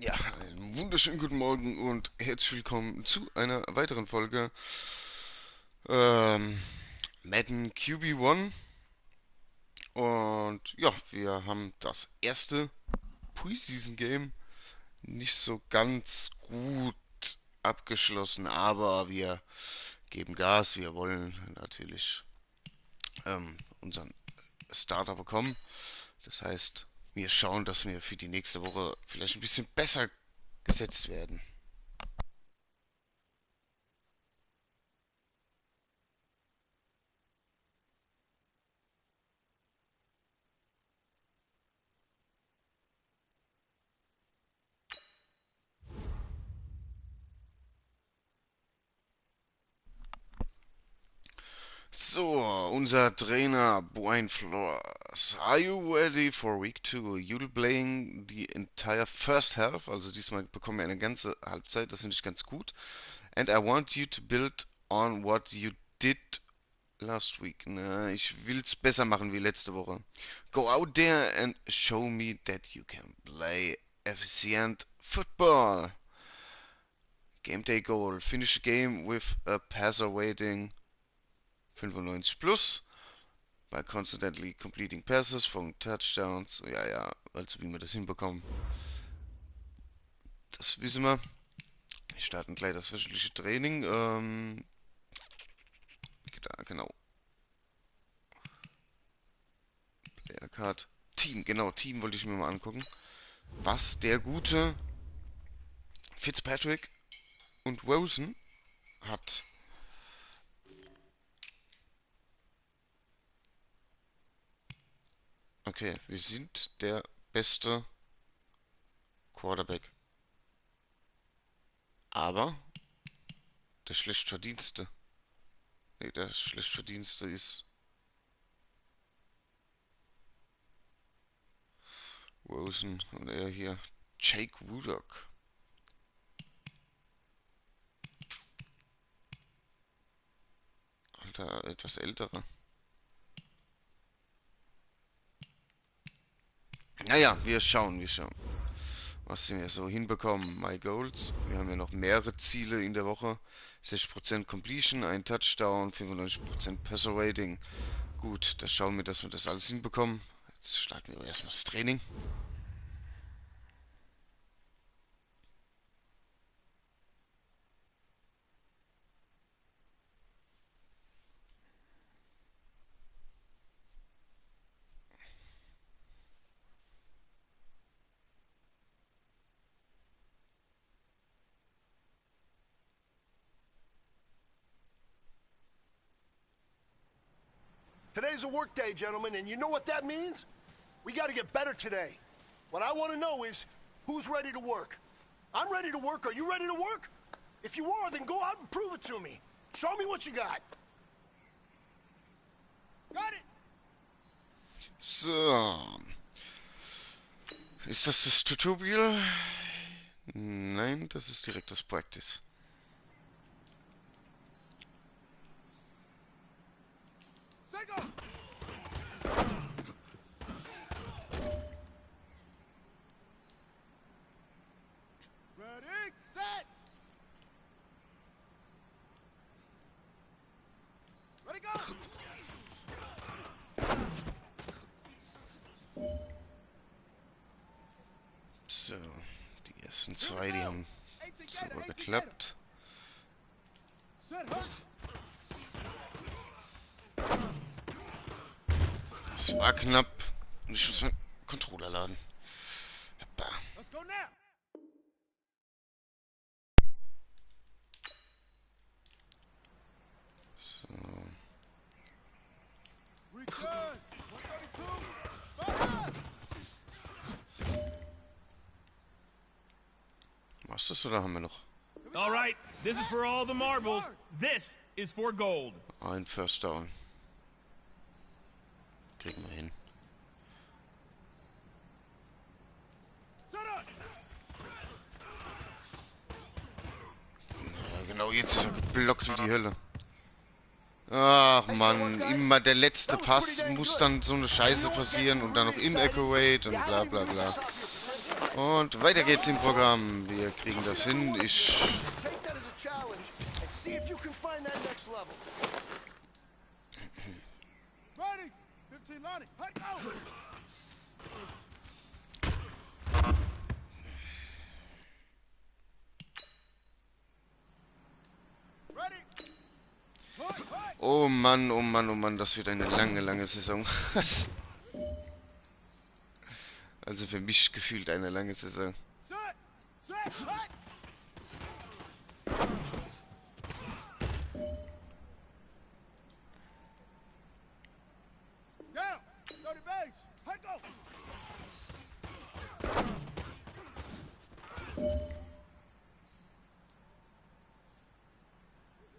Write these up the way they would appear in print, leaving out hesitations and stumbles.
Ja, einen wunderschönen guten Morgen und herzlich willkommen zu einer weiteren Folge ähm, Madden QB1. Und ja, wir haben das erste Preseason Game nicht so ganz gut abgeschlossen, aber wir geben Gas. Wir wollen natürlich unseren Starter bekommen. Das heißt, wir schauen, dass wir für die nächste Woche vielleicht ein bisschen besser gesetzt werden. So, unser Trainer Brian Flores. Are you ready for week 2? You'll playing the entire first half. Also diesmal bekommen wir eine ganze Halbzeit. Das finde ich ganz gut. And I want you to build on what you did last week. Na, ich will's besser machen wie letzte Woche. Go out there and show me that you can play efficient football. Game day goal. Finish the game with a passer rating 95 plus. By constantly completing passes from Touchdowns. Ja, ja, also wie wir das hinbekommen, das wissen wir. Wir starten gleich das wöchentliche Training. Genau. Player Card. Team, genau, Team wollte ich mir mal angucken. Was der gute Fitzpatrick und Rosen hat. Okay, wir sind der beste Quarterback. Aber der schlechtverdienste. Ne, der schlechtverdienste ist Rosen und er hier. Jake Woodcock. Alter, etwas älterer. Naja, wir schauen, was wir so hinbekommen. My Goals. Wir haben ja noch mehrere Ziele in der Woche. 60% Completion, ein Touchdown, 95% Passer Rating. Gut, da schauen wir, dass wir das alles hinbekommen. Jetzt starten wir aber erstmal das Training. Today's a work day, gentlemen, and you know what that means? We gotta get better today. What I want to know is, who's ready to work? I'm ready to work. Are you ready to work? If you are, then go out and prove it to me. Show me what you got. Got it! So. Ist das Tutorial? Nein, das ist direkt das Practice. Second! Ready, set! Ready, go! So, die ersten zwei, die haben super geklappt. Das war knapp. Und ich muss meinen Controller laden. Hoppa. Let's go now! So. Return! 132! Fire! Was das oder haben wir noch? All right, this is for all the marbles. This is for gold. Ein First Down. Kriegen wir hin. Set up! Ja, genau, jetzt ist er geblockt wie die Hölle. Ach Mann, immer der letzte Pass muss dann so eine Scheiße passieren und dann noch inaccurate und bla bla bla. Und weiter geht's im Programm. Wir kriegen das hin. Ich... Take that as a challenge and see if you can find that next level. Ready? 15 Lonnie. Hut go! Ready? Hut, hut! Oh Mann, oh Mann, oh Mann, das wird eine lange, lange Saison. Also für mich gefühlt eine lange Saison. Set! Set! Hut! Down! 30 base! Hut go!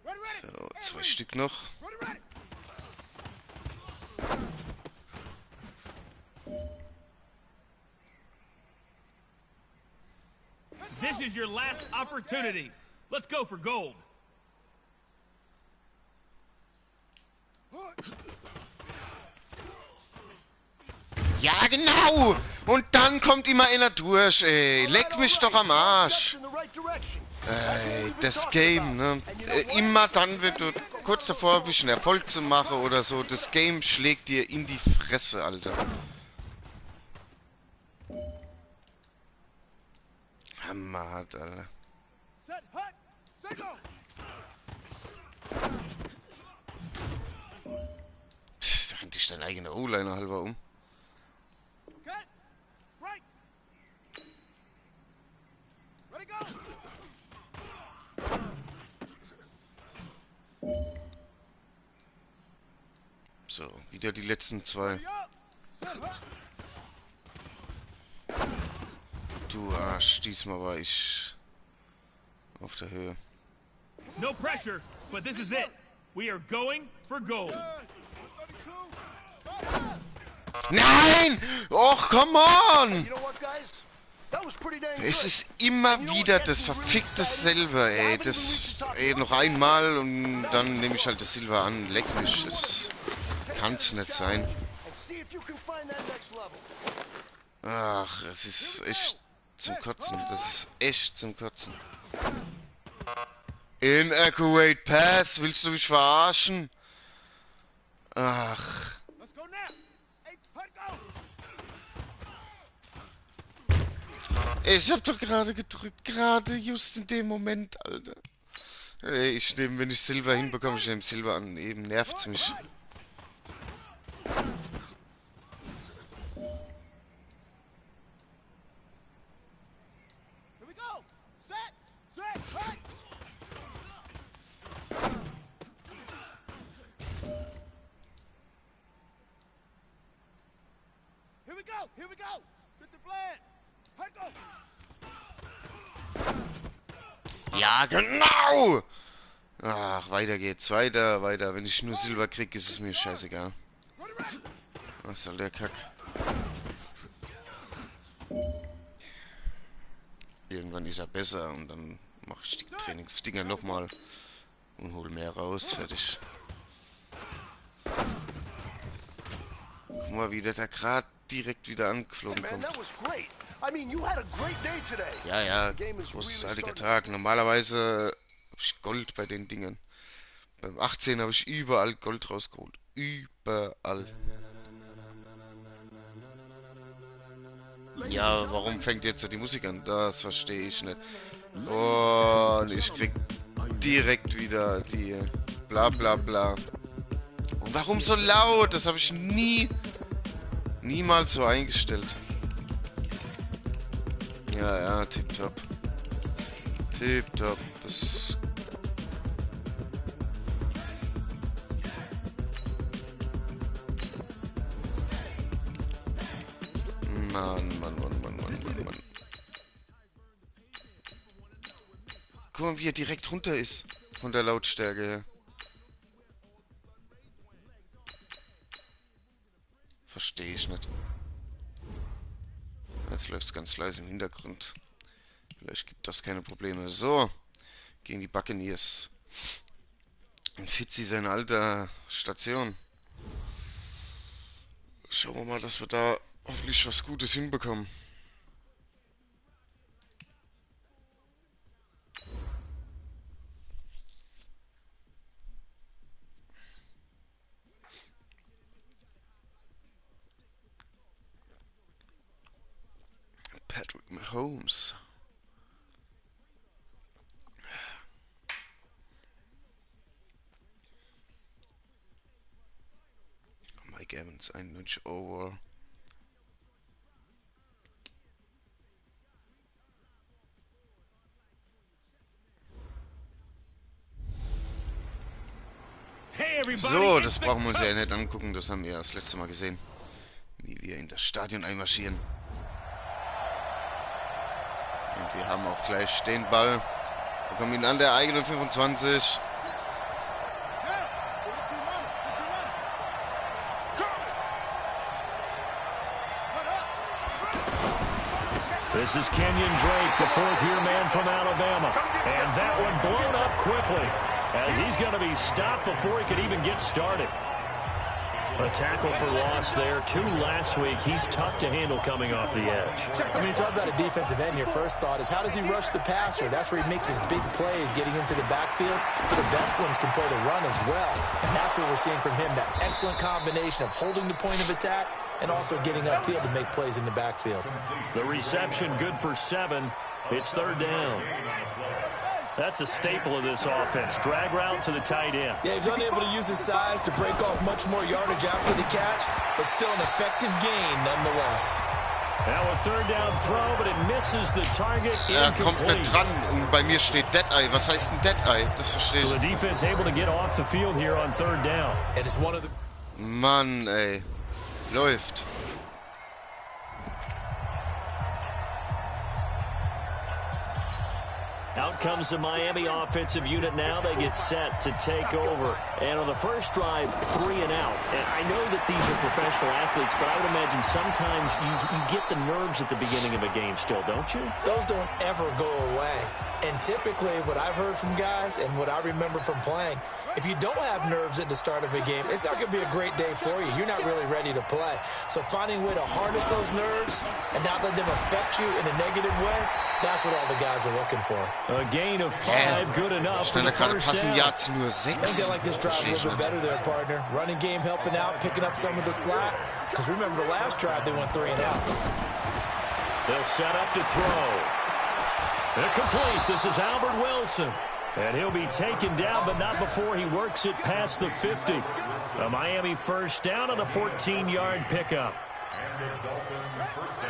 Ready, ready! So, zwei Stück noch. Ready, ready! This is your last opportunity. Let's go for gold. Ja, genau! Und dann kommt immer einer durch, ey. Leck mich doch am Arsch. Ey, das Game, ne? Immer dann, wenn du kurz davor bist, einen Erfolg zu machen oder so, das Game schlägt dir in die Fresse, Alter. Hammerhart, Alter. Set! Hut! Set go! Pff, da rennt dich dein eigener O-Liner halber um. Okay? Right! Ready, go! So, wieder die letzten zwei. Ready up! Set! Hut! Du Arsch, diesmal war ich auf der Höhe. No pressure, but this is it. We are going for gold. 32! Nein! Och, come on! You know what, guys? That was pretty dang Es good. ist immer wieder das verfickte Silber, ey. Das, ey, noch einmal und dann nehme ich halt das Silber an. Leck mich, das kann's nicht sein. And see if you can find that next level. Ach, es ist echt zum Kotzen. Das ist echt zum Kotzen. Inaccurate Pass, willst du mich verarschen? Ach. Let's go now! 8, Hut go! Ich hab doch gerade gedrückt, gerade just in dem Moment, Alter. Ey, ich nehme, wenn ich Silber hinbekomme, ich nehme Silber an. Eben nervt's mich. Here we go! Set! Set! Hut! Here we go! Here we go! Get the plan! Hut go! Ja, genau! Ach, weiter geht's. Weiter, weiter. Wenn ich nur Silber krieg, ist es mir scheißegal. Ready, ready! Was soll der Kack? Irgendwann ist er besser und dann mache ich die Trainingsdinger nochmal und hol mehr raus. Fertig. Guck mal, wie der da gerade direkt wieder angeflogen Man, kommt. that was great. I mean, you had a great day today. Ja, ja, The game is großartiger really Tag. Normalerweise habe ich Gold bei den Dingen. Beim 18 habe ich überall Gold rausgeholt. Überall. Ja, warum fängt jetzt die Musik an? Das verstehe ich nicht. Und ich krieg direkt wieder die bla bla bla. Und warum so laut? Das habe ich niemals so eingestellt. Ja, ja, tipptopp. Tipptopp. Das... Mann, Mann, Mann, Mann, Mann, Mann, Mann. Guck mal, wie er direkt runter ist. Von der Lautstärke her. Verstehe ich nicht. Jetzt läuft es ganz leise im Hintergrund. Vielleicht gibt das keine Probleme. So, gegen die Buccaneers. Und Fitzi seine alte Station. Schauen wir mal, dass wir da hoffentlich was Gutes hinbekommen. Patrick Mahomes. Mike Evans, 91 overall. So, das brauchen wir uns ja nicht angucken, das haben wir ja das letzte Mal gesehen. Wie wir in das Stadion einmarschieren. Und wir haben auch gleich den Ball. Wir kommen ihn an der eigenen 25. This is Kenyon Drake, the fourth-year man from Alabama. And that one blown up quickly, as he's going to be stopped before he could even get started. A tackle for loss there. 2 last week. He's tough to handle coming off the edge. I mean, you talk about a defensive end, your first thought is, how does he rush the passer? That's where he makes his big plays, getting into the backfield. But the best ones can play the run as well. And that's what we're seeing from him, that excellent combination of holding the point of attack and also getting upfield to make plays in the backfield. The reception good for 7. It's third down. That's a staple of this offense. Drag route to the tight end. Yeah, he's unable to use his size to break off much more yardage after the catch, but still an effective gain nonetheless. Now a third down throw, but it misses the target. Komplett dran und bei mir steht Dead Eye. Was heißt ein Dead Eye? Das verstehe ich. So the defense able to get off the field here on third down. And it's one of the... Mann, ey. Läuft. Out comes the Miami offensive unit now. They get set to take over. And on the first drive, 3 and out. And I know that these are professional athletes, but I would imagine sometimes you get the nerves at the beginning of a game still, don't you? Those don't ever go away. And typically, what I've heard from guys and what I remember from playing, if you don't have nerves at the start of a game, it's not going to be a great day for you. You're not really ready to play. So finding a way to harness those nerves and not let them affect you in a negative way, that's what all the guys are looking for. A gain of 5, good enough for the first down. Yards nur 6. I think I like this drive a little bit better there, partner. Running game helping out, picking up some of the slack. Because remember the last drive, they went 3 and out. They'll set up to throw. Incomplete. This is Albert Wilson. And he'll be taken down, but not before he works it past the 50. A Miami first down on a 14-yard pickup.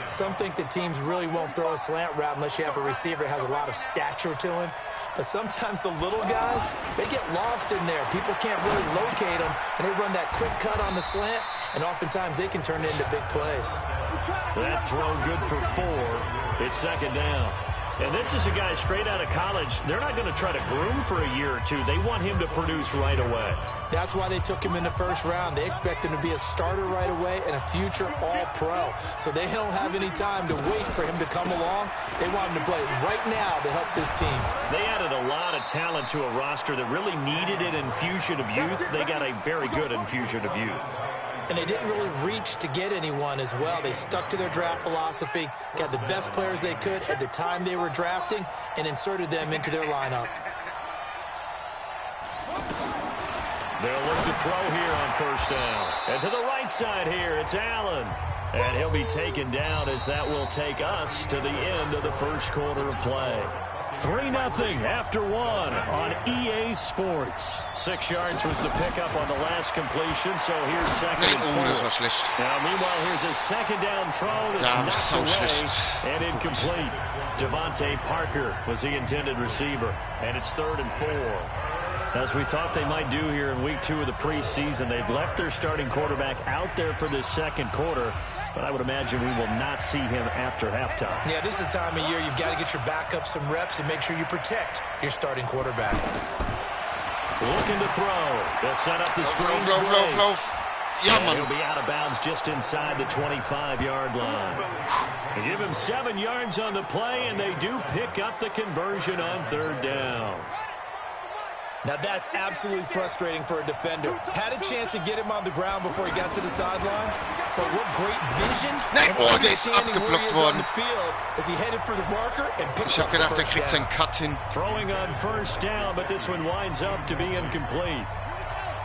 Some think that teams really won't throw a slant route unless you have a receiver that has a lot of stature to him. But sometimes the little guys, they get lost in there. People can't really locate them, and they run that quick cut on the slant, and oftentimes they can turn it into big plays. That throw good for 4. It's second down. And this is a guy straight out of college. They're not going to try to groom for a year or two. They want him to produce right away. That's why they took him in the first round. They expect him to be a starter right away and a future all-pro. So they don't have any time to wait for him to come along. They want him to play right now to help this team. They added a lot of talent to a roster that really needed an infusion of youth. They got a very good infusion of youth. And they didn't really reach to get anyone as well. They stuck to their draft philosophy, got the best players they could at the time they were drafting, and inserted them into their lineup. They'll look to throw here on first down. And to the right side here, it's Allen. And he'll be taken down as that will take us to the end of the first quarter of play. 3-0 after 1 on EA Sports. 6 yards was the pickup on the last completion, so here's second and 4. Das war schlecht. Now, meanwhile, here's a second down throw that's knocked away and incomplete. Devontae Parker was the intended receiver, and it's 3rd and 4. As we thought they might do here in week 2 of the preseason, they've left their starting quarterback out there for this second quarter. But I would imagine we will not see him after halftime. Yeah, this is the time of year you've got to get your backup some reps and make sure you protect your starting quarterback. Looking to throw. They'll set up the screen. Ja, Mann. He'll be out of bounds just inside the 25-yard line. They give him 7 yards on the play, and they do pick up the conversion on 3rd down. Now that's absolutely frustrating for a defender. Had a chance to get him on the ground before he got to the sideline, but what great vision and understanding where he is on the field as he headed for the marker and picked up the first down. Throwing on first down, but this one winds up to be incomplete.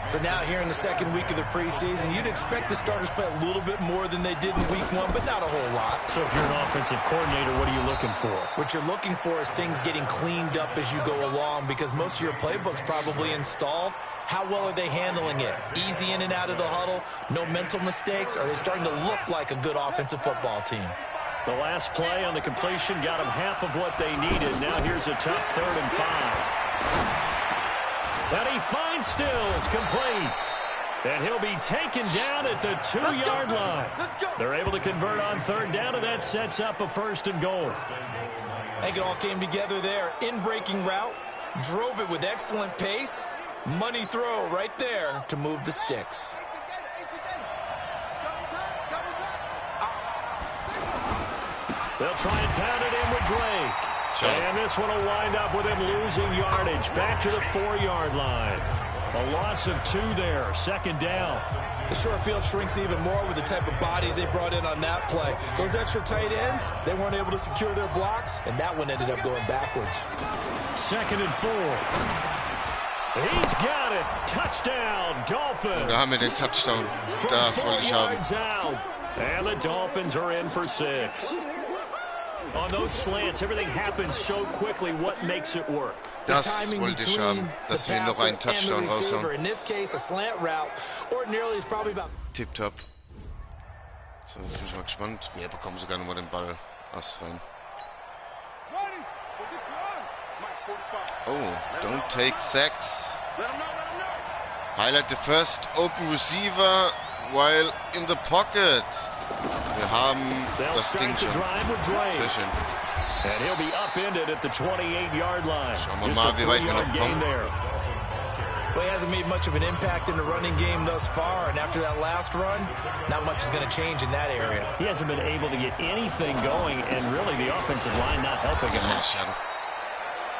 So now here in the second week of the preseason, you'd expect the starters play a little bit more than they did in week 1, but not a whole lot. So if you're an offensive coordinator, what are you looking for? What you're looking for is things getting cleaned up as you go along, because most of your playbook's probably installed. How well are they handling it? Easy in and out of the huddle, no mental mistakes? Are they starting to look like a good offensive football team? The last play on the completion got them half of what they needed. Now here's a tough 3rd and 5. And he finds Stills complete. And he'll be taken down at the 2-yard line. They're able to convert on 3rd down, and that sets up a 1st and goal. I think it all came together there. In-breaking route, drove it with excellent pace. Money throw right there to move the sticks. They'll try and pound it in with Drake. And this one will wind up with him losing yardage. Back to the 4-yard line. A loss of 2 there. 2nd down. The short field shrinks even more with the type of bodies they brought in on that play. Those extra tight ends, they weren't able to secure their blocks, and that one ended up going backwards. 2nd and 4. He's got it. Touchdown, Dolphins. Da haben wir den Touchdown. Das wollte ich haben. Out. And the Dolphins are in for 6. On those slants, everything happens so quickly. What makes it work? Das wollte ich haben, dass wir noch einen Touchdown raushauen. In this case, a slant route. Ordinarily, it's probably about Tipptopp. So, jetzt bin ich mal gespannt. Wir bekommen sogar nochmal den Ball Ast rein. Oh, don't take sacks. Highlight the first open receiver while in the pocket. Wir haben das Ding schon. Sehr schön. And he'll be upended at the 28-yard line. Schauen wir mal, wie weit wir noch kommen. Well, he hasn't made much of an impact in the running game thus far, and after that last run, not much is going to change in that area. He hasn't been able to get anything going, and really the offensive line not helping him much.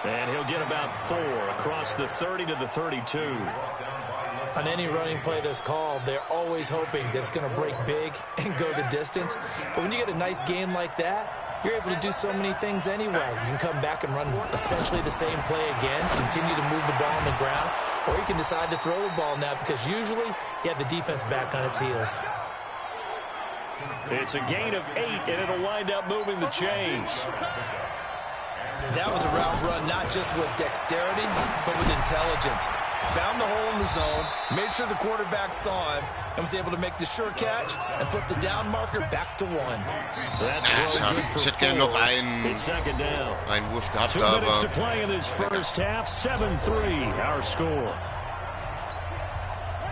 And he'll get about 4 across the 30 to the 32. On any running play that's called, they're always hoping that it's going to break big and go the distance. But when you get a nice game like that, you're able to do so many things anyway. You can come back and run essentially the same play again, continue to move the ball on the ground, or you can decide to throw the ball now because usually you have the defense back on its heels. It's a gain of 8, and it'll wind up moving the chains. That was a route run not just with dexterity, but with intelligence. Found the hole in the zone, made sure the quarterback saw him, and was able to make the sure catch and flip the down marker back to 1. Schade. Ich hätte gerne noch einen Wurf gehabt, 2 minutes to play in this first half. 7-3 our score.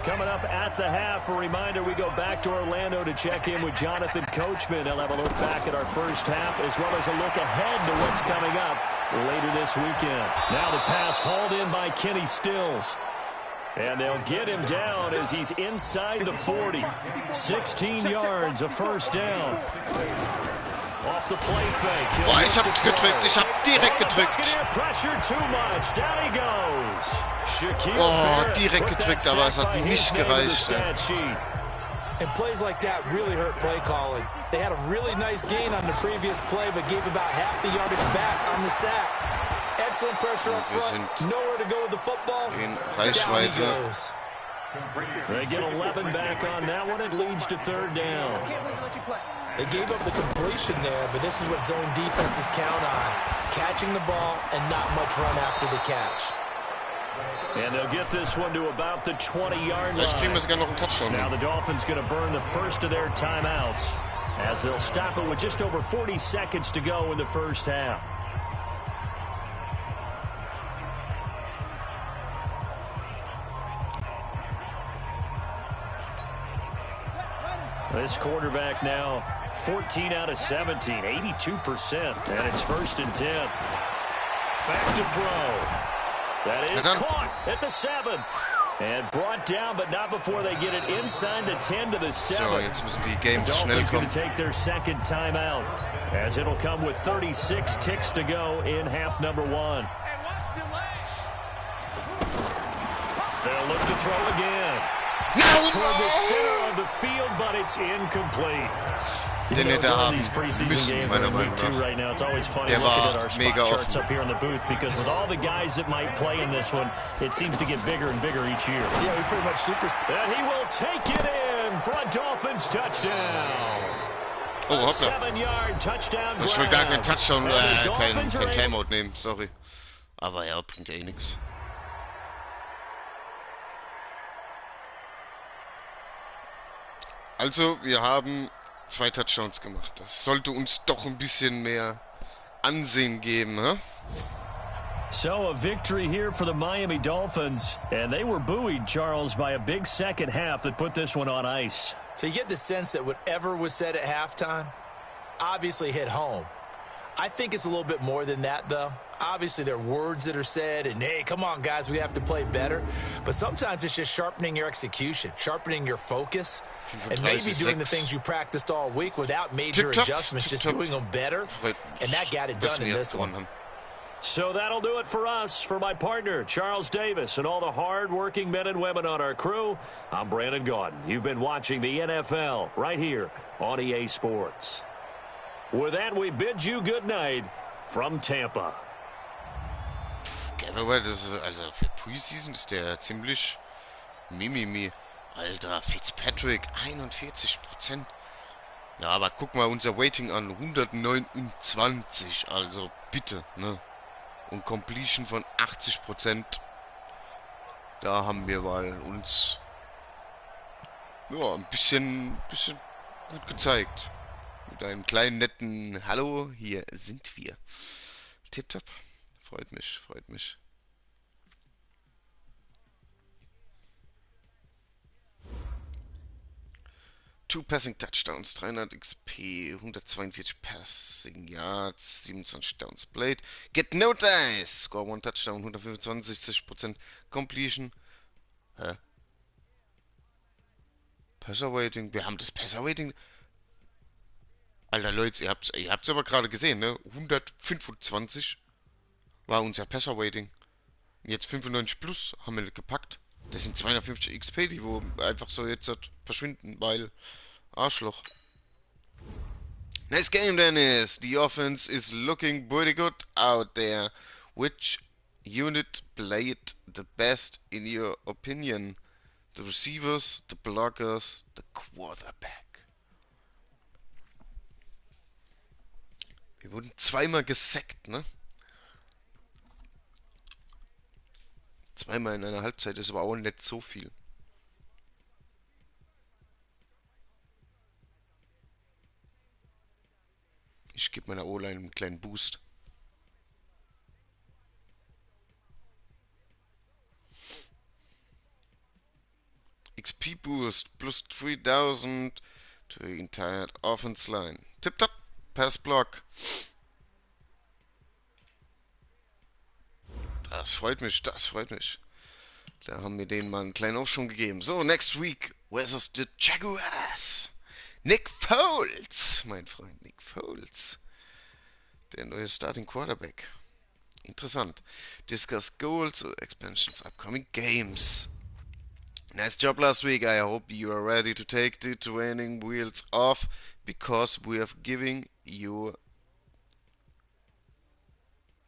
Coming up at the half, a reminder, we go back to Orlando to check in with Jonathan Coachman. He'll have a look back at our first half as well as a look ahead to what's coming up later this weekend. Now the pass hauled in by Kenny Stills. And they'll get him down as he's inside the 40. 16 yards, a 1st down. Off the play fake. Boah, ich hab gedrückt, ich hab direkt gedrückt. Oh, direkt gedrückt, aber es hat nicht gereicht. And plays like that really hurt play calling. They had a really nice gain on the previous play, but gave about half the yardage back on the sack. Excellent pressure up front. Nowhere to go with the football. In Down he Reichweite. goes. They get 11 back on that one. It leads to 3rd down. They gave up the completion there, but this is what zone defenses count on. Catching the ball and not much run after the catch. And they'll get this one to about the 20-yard line. Vielleicht kriegen wir sogar noch einen Touchdown. Now the Dolphins going to burn the first of their timeouts as they'll stop it with just over 40 seconds to go in the first half. This quarterback now 14 out of 17, 82%, and it's 1st and 10. Back to throw. That is caught at the 7. And brought down, but not before they get it inside the 10 to the 7. So, jetzt müssen die Games the schnell Dolphins going kommen. to take their 2nd timeout, as it'll come with 36 ticks to go in half number 1. They'll look to throw again. No! Toward the center of the field, but it's incomplete. den hätte er haben These preseason müssen, games meiner are in week Meinung 2 nach. right now. It's always funny Der looking at war our spot mega charts offen. up here in the booth because with all the guys that might play in this one, it seems to get bigger and bigger each year. Yeah, we pretty much And he will take it in for a Dolphins touchdown. Oh, A hoppla. 7-yard touchdown Ich will gar keinen grab. Touchdown, And the kein Dolphins are able- Timeout nehmen, sorry. Aber ja, bringt ja eh nichts. Also, wir haben 2 Touchdowns gemacht. Das sollte uns doch ein bisschen mehr Ansehen geben, ne? So a victory here for the Miami Dolphins. And they were buoyed, Charles, by a big second half that put this one on ice. So you get the sense that whatever was said at halftime obviously hit home. I think it's a little bit more than that, though. Obviously, there are words that are said, and, hey, come on, guys, we have to play better. But sometimes it's just sharpening your execution, sharpening your focus, and maybe doing the things you practiced all week without major adjustments, just doing them better. And that got it done in this one. So that'll do it for us. For my partner, Charles Davis, and all the hard-working men and women on our crew, I'm Brandon Gaudin. You've been watching the NFL right here on EA Sports. With that, we bid you good night from Tampa. Aber das ist, also für Preseason ist der ziemlich mimimi. Alter, Fitzpatrick, 41%. Ja, aber guck mal unser Rating an, 129, also bitte, ne? Und Completion von 80%. Da haben wir mal uns ja, ein bisschen gut gezeigt. Mit einem kleinen netten Hallo, hier sind wir. Tipptopp. Freut mich, freut mich. Two Passing Touchdowns, 300 XP, 142 Passing Yards, 27 Downs played. Get no dice! Score 1 Touchdown, 125, 60% Completion. Hä? Passer Rating, wir haben das Passer Rating. Alter Leute, ihr habt's aber gerade gesehen, ne? 125 war unser Passer Rating. Jetzt 95 plus haben wir gepackt. Das sind 250 XP, die wo einfach so jetzt verschwinden, weil Arschloch. Nice game, Dennis. The offense is looking pretty good out there. Which unit played the best in your opinion? The receivers, the blockers, the quarterback. Wir wurden zweimal gesackt, ne? Zweimal in einer Halbzeit ist aber auch nicht so viel. Ich gebe meiner O-Line einen kleinen Boost. XP Boost plus 3000 to the entire offense line. Tip top. Pass block. Das freut mich, das freut mich. Da haben wir denen mal einen kleinen Aufschwung gegeben. So, next week versus the Jaguars. Nick Foles, mein Freund, Nick Foles. Der neue Starting Quarterback. Interessant. Discuss goals, expansions, upcoming games. Nice job last week. I hope you are ready to take the training wheels off because we have given you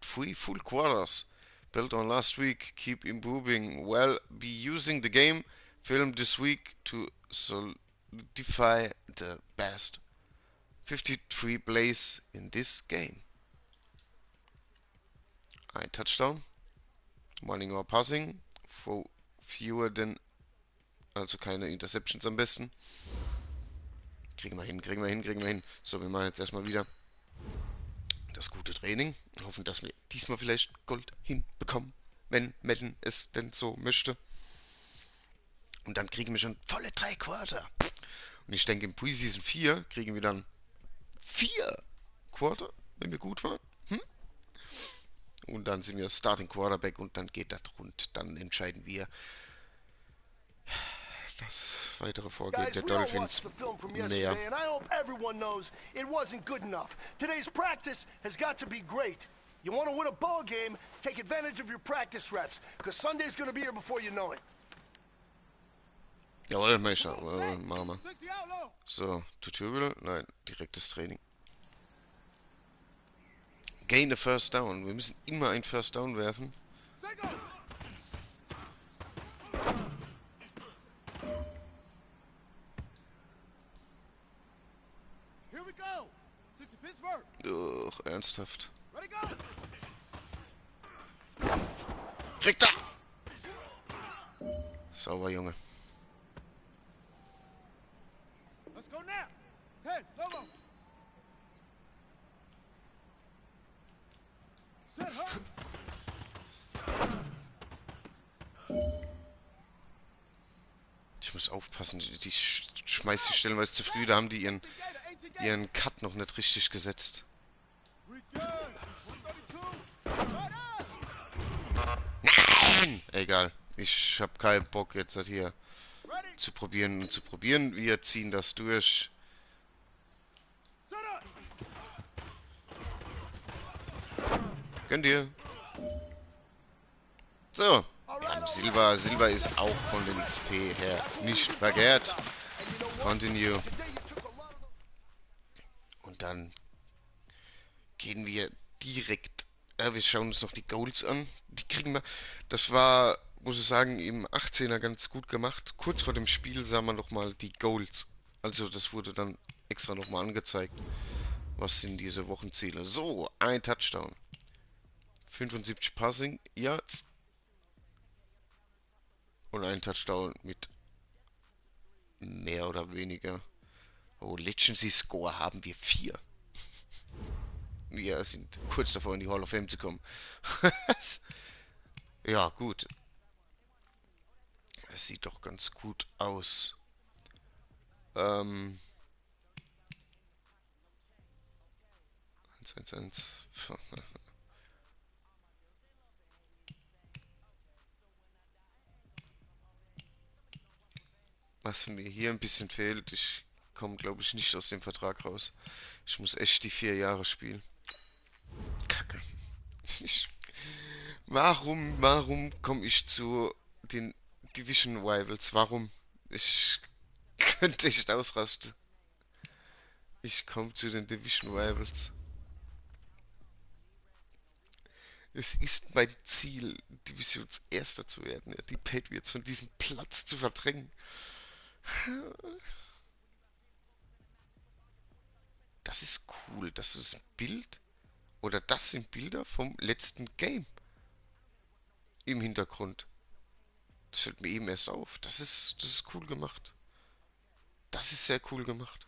3 full quarters. Built on last week, keep improving. Well, be using the game film this week to solidify the best 53 plays in this game. Ein Touchdown, running or passing, for fewer than, also keine Interceptions am besten. Kriegen wir hin, kriegen wir hin, kriegen wir hin. So, wir machen jetzt erstmal wieder das gute Training. Hoffen, dass wir diesmal vielleicht Gold hinbekommen, wenn Madden es denn so möchte. Und dann kriegen wir schon volle 3 Quarter. Und ich denke, im Preseason 4 kriegen wir dann 4 Quarter, wenn wir gut waren. Und dann sind wir Starting Quarterback und dann geht das rund. Dann entscheiden wir das weitere Vorgehen der Dolphins näher. And I hope everyone knows it wasn't good enough. Today's practice has got to be great. You want to win a ball game, take advantage of your practice reps, because Sunday's going to be here before you know it. Jawohl, Meister. Machen wir. 60 outlaw. So, Tutorial? Nein, direktes Training. Gain a first down. Wir müssen immer ein First Down werfen. Say go. Here we go. 60 Pittsburgh. Ugh, ernsthaft. Ready, go. Kriegt er! Sauber, Junge. Let's go now. 10, logo. Set, huh? Ich muss aufpassen, die schmeißt sich stellenweise zu früh, da haben die ihren Cut noch nicht richtig gesetzt. We good. 132. Right up. Nein! Egal, ich hab keinen Bock jetzt halt hier Ready. zu probieren und zu probieren. Wir ziehen das durch. Set up. Gönn dir. So. Wir haben Silber. Silber ist auch von den XP her nicht verkehrt. Continue. Und dann gehen wir direkt. Wir schauen uns noch die Goals an. Die kriegen wir. Das war, muss ich sagen, im 18er ganz gut gemacht. Kurz vor dem Spiel sah man nochmal die Goals. Also das wurde dann extra nochmal angezeigt. Was sind diese Wochenziele? So, ein Touchdown. 75 Passing Yards. Und ein Touchdown mit mehr oder weniger. Oh, Legacy Score haben wir 4. Wir sind kurz davor, in die Hall of Fame zu kommen. Ja, gut. Es sieht doch ganz gut aus. 1, 1, 1. Was mir hier ein bisschen fehlt, ich komme, glaube ich, nicht aus dem Vertrag raus. Ich muss echt die 4 Jahre spielen. Kacke. Warum komme ich zu den Division Rivals? Warum? Ich könnte echt ausrasten. Ich komme zu den Division Rivals. Es ist mein Ziel, Divisionserster zu werden. Ja, die Patriots von diesem Platz zu verdrängen. Das ist cool. Das ist ein Bild. Oder das sind Bilder vom letzten Game. Im Hintergrund. Das fällt mir eben erst auf. Das ist cool gemacht. Das ist sehr cool gemacht.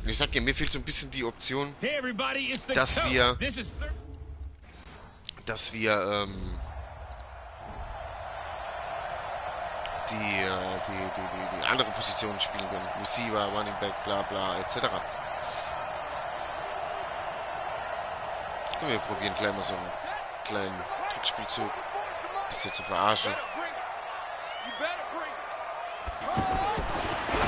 Und ich sag dir, mir fehlt so ein bisschen die Option, Hey everybody, it's the dass coach. wir, This is die andere Positionen spielen können. Receiver, Running Back, bla bla, etc. Und wir probieren gleich mal so einen kleinen Trickspielzug. Bisschen zu verarschen.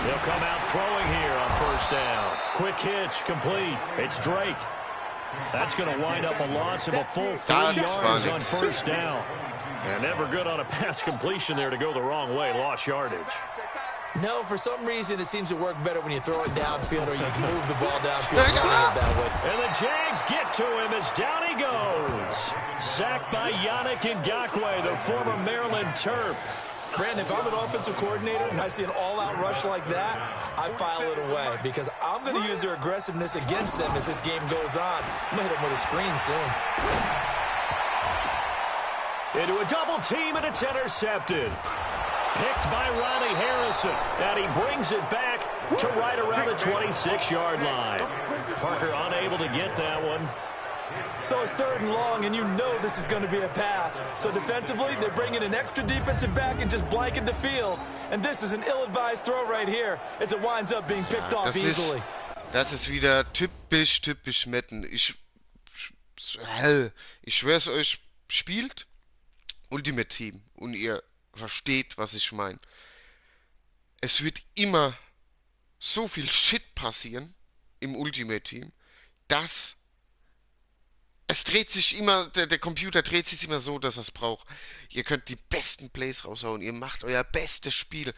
They'll come out throwing here on first down. Quick hitch, complete. It's Drake. That's going to wind up a loss of a full 3 yards on first down. And never good on a pass completion there to go the wrong way. Lost yardage. No, for some reason, it seems to work better when you throw it downfield or you can move the ball downfield running it that way. And the Jags get to him as down he goes. Sacked by Yannick Ngakoue, the former Maryland Terp. Brandon, if I'm an offensive coordinator and I see an all-out rush like that, I file it away because I'm going to use their aggressiveness against them as this game goes on. I'm going to hit them with a screen soon. Into a double team, and it's intercepted. Picked by Riley Harrison, and he brings it back to right around the 26-yard line. Parker unable to get that one. So it's 3rd and long, and you know this is going to be a pass. So defensively, they're bringing an extra defensive back and just blanket the field. And this is an ill-advised throw right here as it winds up being picked off easily. Das ist wieder typisch Madden. Ich schwör's euch, spielt Ultimate Team und ihr versteht, was ich meine. Es wird immer so viel Shit passieren im Ultimate Team, dass Es dreht sich immer, der Computer dreht sich immer so, dass er es braucht. Ihr könnt die besten Plays raushauen, ihr macht euer bestes Spiel.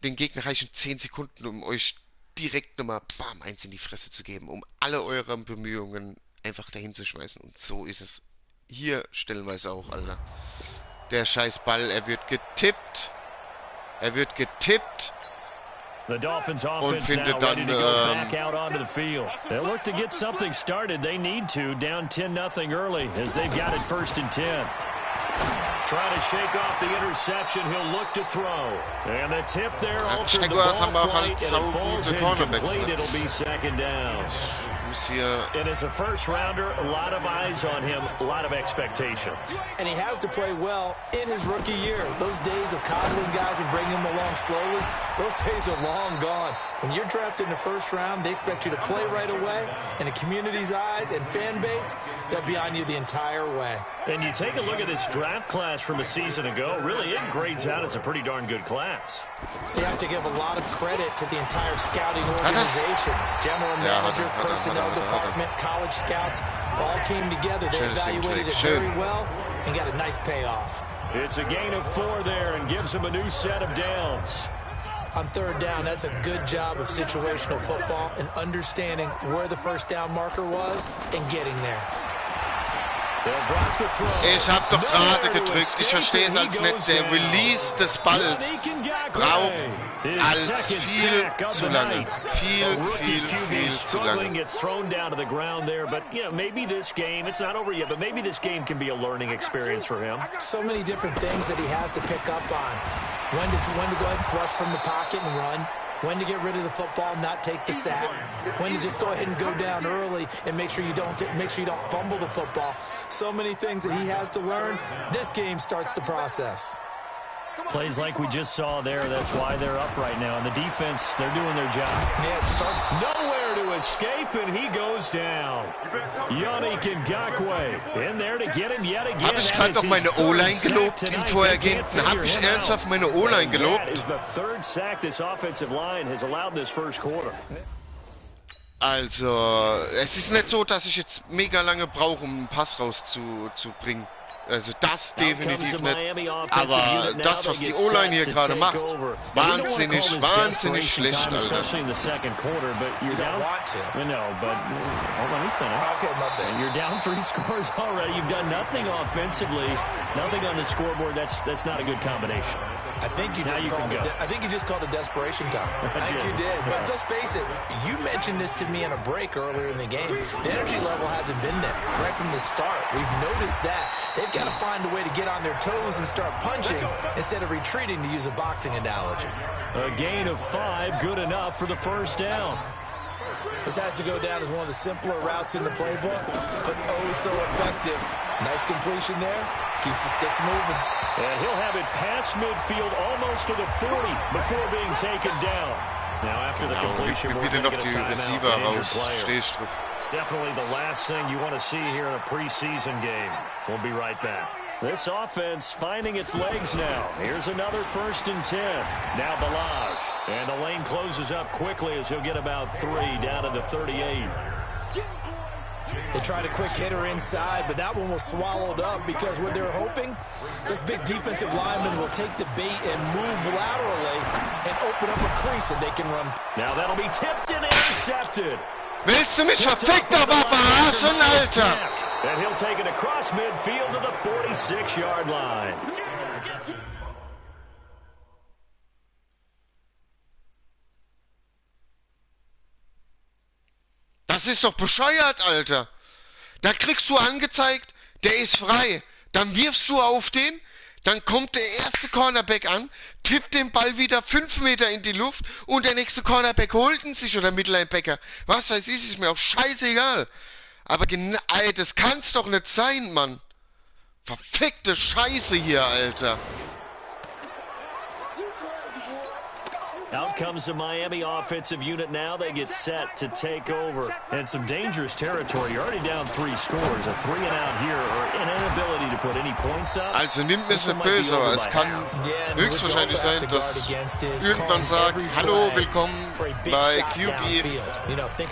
Den Gegner reichen 10 Sekunden, um euch direkt nochmal bam, eins in die Fresse zu geben, um alle eure Bemühungen einfach dahin zu schmeißen. Und so ist es hier stellenweise auch, Alter. Der scheiß Ball, er wird getippt. Er wird getippt. The Dolphins Und offense now findet ready dann to go back out onto the field. They'll look to get something started. They need to. Down 10-0 early as they've got it 1st and 10. Trying to shake off the interception. He'll look to throw. And the tip there alters the ball flight, and it falls incomplete. It'll be 2nd down. And as a first rounder, a lot of eyes on him, a lot of expectations. And he has to play well in his rookie year. Those days of coddling guys and bringing them along slowly, those days are long gone. When you're drafted in the first round, they expect you to play right away. In the community's eyes and fan base, they'll be on you the entire way. And you take a look at this draft class from a season ago, really it grades out as a pretty darn good class. So you have to give a lot of credit to the entire scouting organization. General manager, personnel department, college scouts, all came together. They evaluated it very well and got a nice payoff. It's a gain of 4 there and gives them a new set of downs. On 3rd down, that's a good job of situational football and understanding where the first down marker was and getting there. Ich hab doch gerade gedrückt. Ich verstehe es als nicht. Der Release des Balls braucht als viel zu lange. Viel zu lange. Gets thrown down to the ground there, but you know, maybe this game, it's not over yet, but maybe this game can be a learning experience for him. So many different things that he has to pick up on. When to go ahead and flush from the pocket and run. When to get rid of the football, not take the sack. When to just go ahead and go down early and make sure you don't fumble the football. So many things that he has to learn. This game starts the process. Plays like we just saw there, that's why they're up right now. And the defense, they're doing their job. Yeah, nowhere to escape, and he goes down. Yannick Ngakoue in there to get him yet again. Hab ich gerade noch meine O-Line gelobt im Vorhergehenden? Hab ich ernsthaft meine O-Line gelobt? That is the 3rd sack this offensive line has allowed this first quarter. Also, es ist nicht so, dass ich jetzt mega lange brauche, um einen Pass rauszubringen. Also das definitiv nicht. Aber das, was die O-Line hier gerade macht, wahnsinnig schlecht, Alter. You're down 3 scores already. You've done nothing offensively, nothing on the scoreboard. That's not a good combination. I think you just called a desperation time. I think you did. But let's face it, you mentioned this to me in a break earlier in the game. The energy level hasn't been there right from the start. We've noticed that. They've got to find a way to get on their toes and start punching instead of retreating, to use a boxing analogy. A gain of 5, good enough for the first down. This has to go down as one of the simpler routes in the playbook, but oh so effective. Nice completion there. Keeps the sticks moving. And he'll have it past midfield, almost to the 40, before being taken down. Now after the completion, we're going to get a timeout. Definitely the last thing you want to see here in a preseason game. We'll be right back. This offense finding its legs now. Here's another 1st and 10. Now Balaj. And the lane closes up quickly as he'll get about 3 down to the 38. They tried a quick hitter inside, but that one was swallowed up because what they're hoping, this big defensive lineman will take the bait and move laterally and open up a crease that they can run. Now that'll be tipped and intercepted. Willst du mich verfickter verarschen, Alter? And he'll take it across midfield to the 46-yard line. Das ist doch bescheuert, Alter. Da kriegst du angezeigt, der ist frei. Dann wirfst du auf den, dann kommt der erste Cornerback an, tippt den Ball wieder 5 Meter in die Luft und der nächste Cornerback holt ihn sich oder Mittellinebacker. Was weiß ich, ist mir auch scheißegal. Aber das kann's doch nicht sein, Mann. Verfickte Scheiße hier, Alter. Out comes the Miami offensive unit now. They get set to take over. And some dangerous territory. You're already down 3 scores. A 3-and-out here or an inability to put any points up. Also nimmt mir es böse, aber es kann höchstwahrscheinlich sein, dass irgendwann sagt, hallo, willkommen bei QB.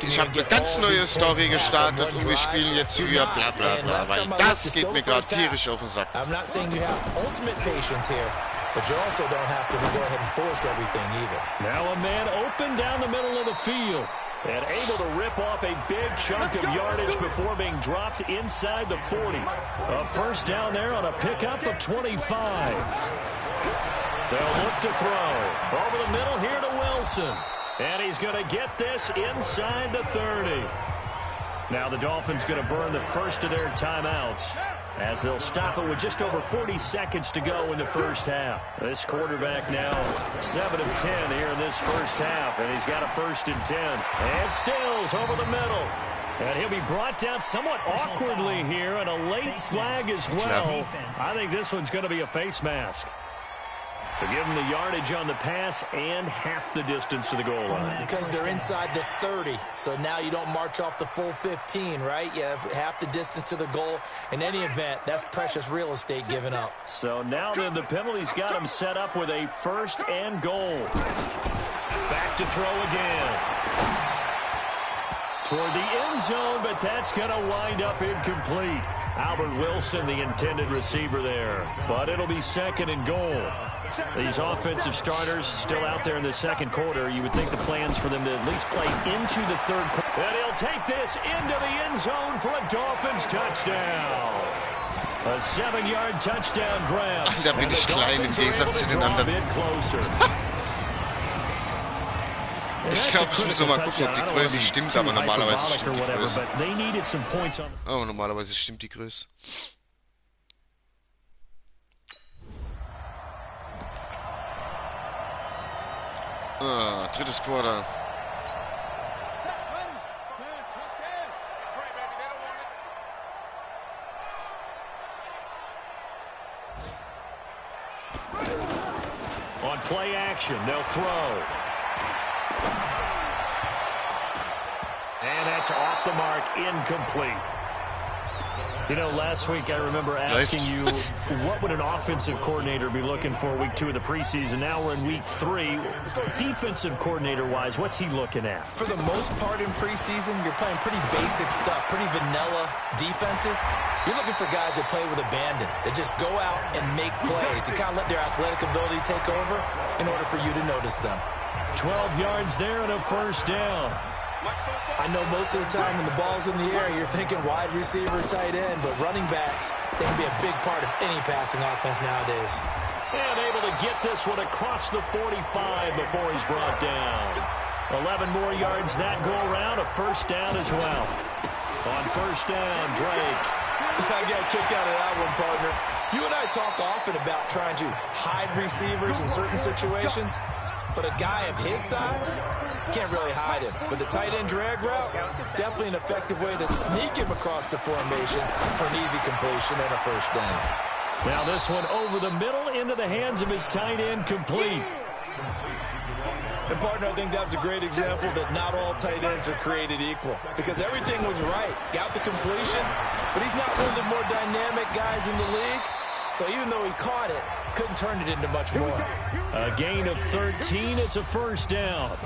Ich habe eine ganz neue Story gestartet und wir spielen jetzt für bla bla bla, weil das geht mir gerade tierisch auf den Sack. I'm not saying you have ultimate patience here, but you also don't have to go ahead and force everything either. Now a man open down the middle of the field and able to rip off a big chunk of yardage before being dropped inside the 40. A first down there on a pickup of 25. They'll look to throw. Over the middle here to Wilson. And he's going to get this inside the 30. Now the Dolphins going to burn the first of their timeouts as they'll stop it with just over 40 seconds to go in the first half. This quarterback now 7 of 10 here in this first half, and he's got a 1st and 10. And Stills over the middle. And he'll be brought down somewhat awkwardly here, and a late flag as well. I think this one's going to be a face mask. To give them the yardage on the pass and half the distance to the goal line. Because they're inside the 30, so now you don't march off the full 15, right? You have half the distance to the goal. In any event, that's precious real estate given up. So now then the penalty's got him set up with a 1st and goal. Back to throw again. Toward the end zone, but that's going to wind up incomplete. Albert Wilson, the intended receiver there. But it'll be 2nd and goal. These offensive starters still out there in the second quarter. You would think the plans for them to at least play into the third quarter. And he'll take this into the end zone for a Dolphins touchdown. A 7-yard touchdown grab. Ach, da bin ich klein im Gegensatz zu den anderen. Ich glaube, ich muss noch mal gucken, ob die Größe stimmt, aber normalerweise stimmt die Größe. Oh, normalerweise stimmt die Größe. Ah, 3. Quarter. On play action, they'll throw. And that's off the mark, incomplete. You know, last week I remember asking you, what would an offensive coordinator be looking for week 2 of the preseason? Now we're in week 3. Defensive coordinator-wise, what's he looking at? For the most part in preseason, you're playing pretty basic stuff, pretty vanilla defenses. You're looking for guys that play with abandon, that just go out and make plays. You kind of let their athletic ability take over in order for you to notice them. 12 yards there and a 1st down. I know most of the time when the ball's in the air, you're thinking wide receiver, tight end, but running backs, they can be a big part of any passing offense nowadays. And able to get this one across the 45 before he's brought down. 11 more yards that go around, a 1st down as well. On 1st down, Drake. I got a kick out of that one, partner. You and I talk often about trying to hide receivers in certain situations. But a guy of his size, can't really hide him. But the tight end drag route, definitely an effective way to sneak him across the formation for an easy completion and a 1st down. Now this one over the middle into the hands of his tight end, complete. And partner, I think that was a great example that not all tight ends are created equal. Because everything was right. Got the completion, but he's not one of the more dynamic guys in the league. So even though he caught it, couldn't turn it into much more. A gain of 13, it's a 1st down.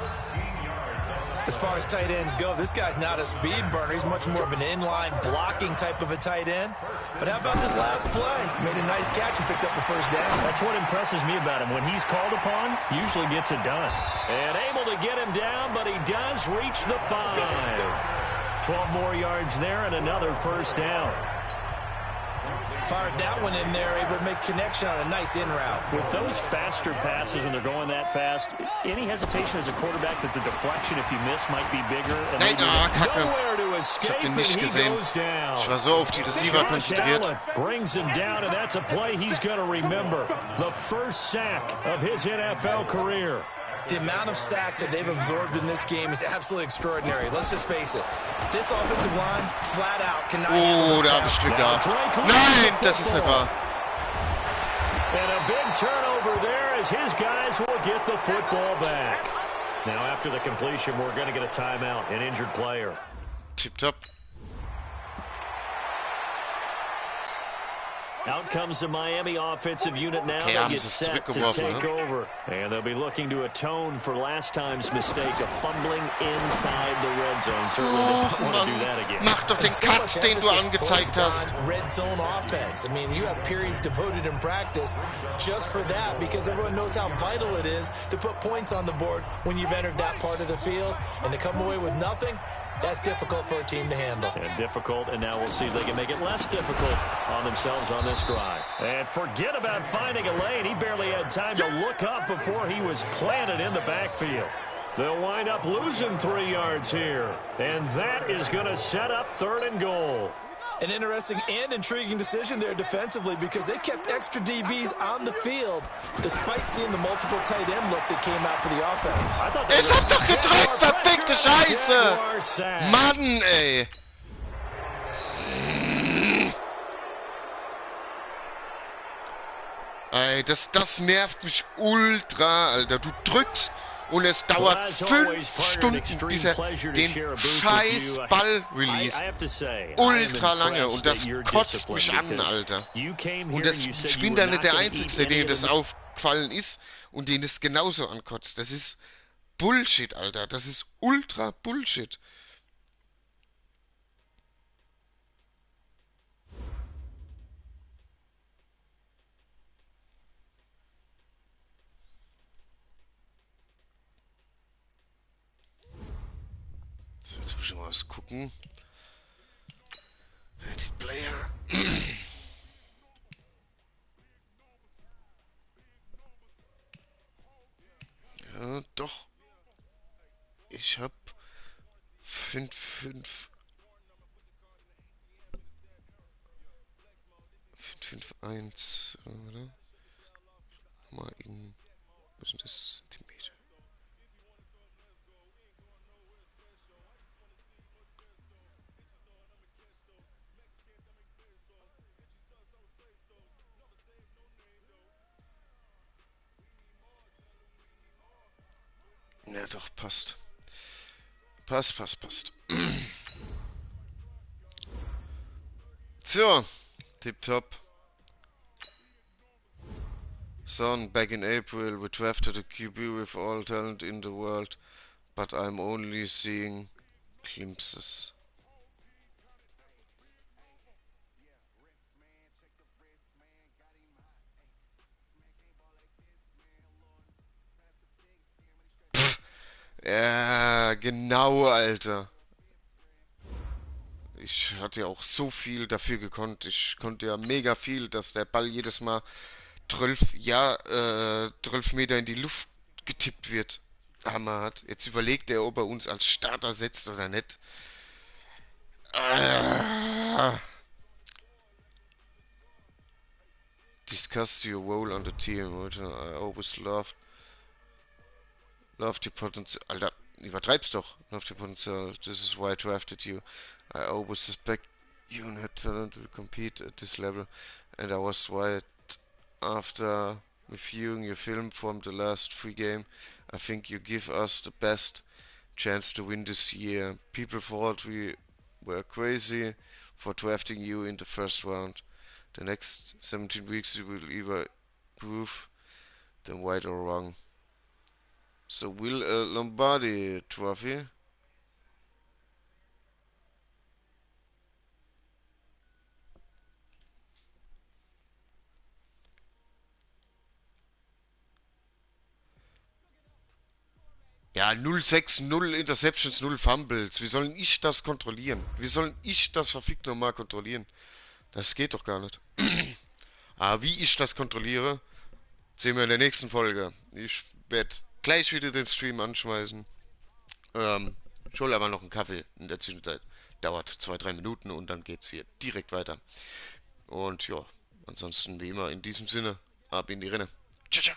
As far as tight ends go, this guy's not a speed burner. He's much more of an inline blocking type of a tight end. But how about this last play? Made a nice catch and picked up the 1st down. That's what impresses me about him. When he's called upon, usually gets it done. And able to get him down, but he does reach the 5. 12 more yards there and another 1st down. Fired that one in there, able to make connection on a nice in route. With those faster passes and they're going that fast, any hesitation as a quarterback that the deflection, if you miss, might be bigger. And Nein, Kacke. Ich hab den nicht gesehen. Ich war so auf die Receiver konzentriert. Brings him down, and that's a play he's going to remember. The 1st sack of his NFL career. The amount of sacks that they've absorbed in this game is absolutely extraordinary. Let's just face it. This offensive line, flat out, cannot handle da habe ich Glück gehabt. Nein, das ist nicht wahr. And a big turnover there as his guys will get the football back. Now, after the completion, we're going to get a timeout, an injured player. Tipptopp. Out comes the Miami offensive unit now. Okay, They haben get sie es set to zurückgeworfen, take over. And they'll be looking to atone for last time's mistake of fumbling inside the red zone. Certainly they don't want to do that again. Mach doch den Cut, den du angezeigt hast. Red zone offense. I mean, you have periods devoted in practice just for that because everyone knows how vital it is to put points on the board when you've entered that part of the field. And to come away with nothing, that's difficult for a team to handle. And difficult, and now we'll see if they can make it less difficult on themselves on this drive. And forget about finding a lane. He barely had time to look up before he was planted in the backfield. They'll wind up losing 3 yards here. And that is going to set up 3rd and goal. An interesting and intriguing decision there defensively because they kept extra DBs on the field despite seeing the multiple tight end look that came out for the offense. Ich hab doch gedrückt, verfickte Scheiße! Mann, ey! Ey, das nervt mich ultra, Alter. Du drückst und es dauert 5 Stunden, bis er den scheiß Ball release. Ultra lange und das kotzt mich an, Alter. Und ich bin da nicht der Einzige, dem das aufgefallen ist und den es genauso ankotzt. Das ist Bullshit, Alter. Das ist ultra Bullshit. So, jetzt muss ich mal was gucken. Edit Player. Ja, doch. Ich hab 551, oder? Mal in, was sind das Zentimeter? Ja, doch, passt. Passt. So, tipptopp. Son, back in April, we drafted a QB with all talent in the world, but I'm only seeing glimpses. Ja, genau, Alter. Ich hatte ja auch so viel dafür gekonnt. Ich konnte ja mega viel, dass der Ball jedes Mal 12 Meter in die Luft getippt wird. Hammer hat. Jetzt überlegt er, ob er uns als Starter setzt oder nicht. Discuss your role on the team. I always loved your potential. Alter, übertreib's doch. Loved your potential. This is why I drafted you. I always suspect you had talent to compete at this level. And I was right after reviewing your film from the last 3 games. I think you give us the best chance to win this year. People thought we were crazy for drafting you in the first round. The next 17 weeks you will either prove them right or wrong. So will a Lombardi trophy. Ja, 0-6, 0 Interceptions, 0 Fumbles. Wie soll ich das kontrollieren? Wie soll ich das verfickt nochmal kontrollieren? Das geht doch gar nicht. Aber wie ich das kontrolliere, sehen wir in der nächsten Folge. Ich werde gleich wieder den Stream anschmeißen. Ich hole aber noch einen Kaffee in der Zwischenzeit. Dauert 2-3 Minuten und dann geht's hier direkt weiter. Und ja, ansonsten wie immer in diesem Sinne, ab in die Rinne. Ciao, ciao.